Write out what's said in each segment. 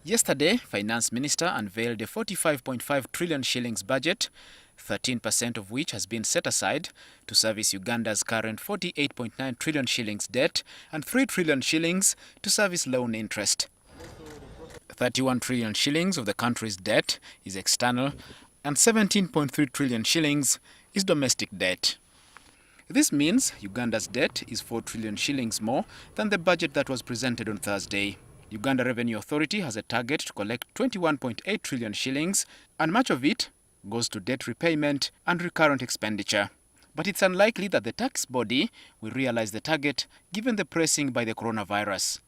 Yesterday, Finance Minister unveiled a 45.5 trillion shillings budget, 13% of which has been set aside to service Uganda's current 48.9 trillion shillings debt and 3 trillion shillings to service loan interest. 31 trillion shillings of the country's debt is external and 17.3 trillion shillings is domestic debt. This means Uganda's debt is 4 trillion shillings more than the budget that was presented on Thursday. Uganda Revenue Authority has a target to collect 21.8 trillion shillings, and much of it goes to debt repayment and recurrent expenditure. But it's unlikely that the tax body will realize the target given the pressing by the coronavirus.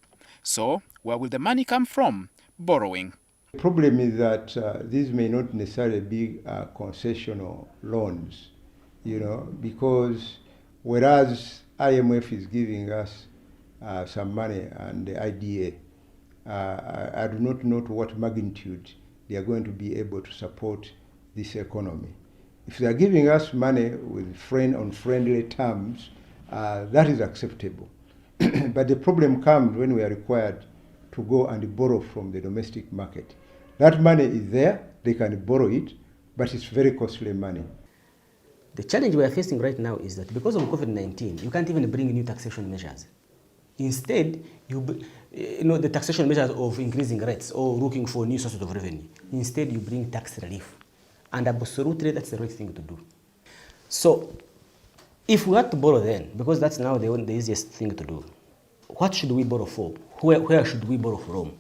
So, where will the money come from? Borrowing. The problem is that these may not necessarily be concessional loans, because whereas IMF is giving us some money and the IDA, I do not know to what magnitude they are going to be able to support this economy. If they are giving us money with on friendly terms, that is acceptable. But the problem comes when we are required to go and borrow from the domestic market. That money is there, they can borrow it, but it's very costly money. The challenge we are facing right now is that because of COVID-19, you can't even bring new taxation measures. Instead, the taxation measures of increasing rates or looking for new sources of revenue. Instead, you bring tax relief. And absolutely, that's the right thing to do. So, if we had to borrow then, because that's now the easiest thing to do, what should we borrow for? Where should we borrow from?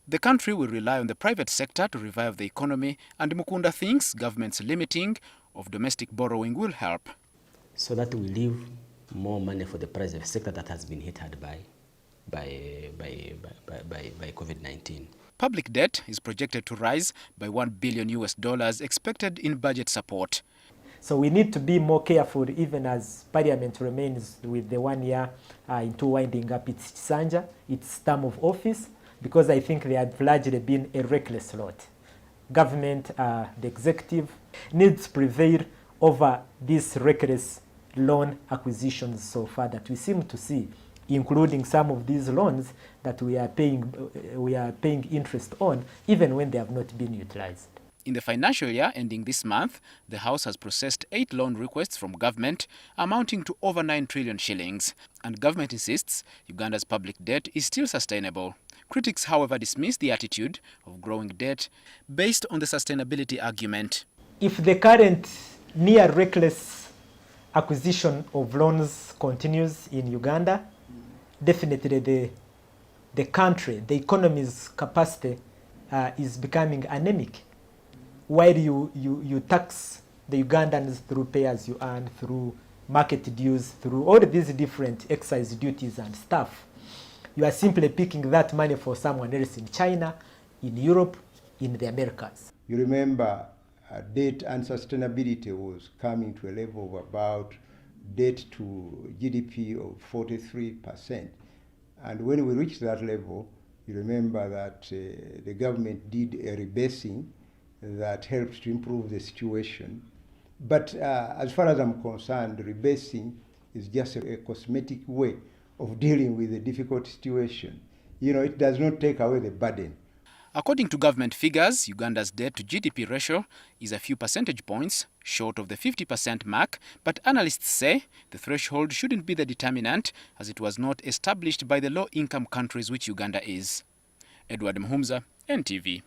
The country will rely on the private sector to revive the economy, and Mukunda thinks government's limiting of domestic borrowing will help. So that we leave more money for the private sector that has been hit hard by COVID-19. Public debt is projected to rise by $1 billion expected in budget support. So we need to be more careful even as Parliament remains with the 1 year into winding up its term of office, because I think they have largely been a reckless lot. Government, the executive, needs to prevail over these reckless loan acquisitions so far that we seem to see, including some of these loans that we are paying interest on, even when they have not been utilized. In the financial year ending this month, the House has processed 8 loan requests from government amounting to over 9 trillion shillings, and government insists Uganda's public debt is still sustainable. Critics, however, dismiss the attitude of growing debt based on the sustainability argument. If the current near reckless acquisition of loans continues in Uganda, definitely the country, the economy's capacity is becoming anemic. While you tax the Ugandans through pay as you earn, through market dues, through all these different excise duties and stuff, you are simply picking that money for someone else in China, in Europe, in the Americas. You remember debt and sustainability was coming to a level of about debt to GDP of 43%. And when we reached that level, you remember that the government did a rebasing that helped to improve the situation. But as far as I'm concerned, rebasing is just a cosmetic way of dealing with a difficult situation. It does not take away the burden. According to government figures, Uganda's debt to GDP ratio is a few percentage points short of the 50% mark, but analysts say the threshold shouldn't be the determinant, as it was not established by the low-income countries which Uganda is. Edward Mhumza, NTV.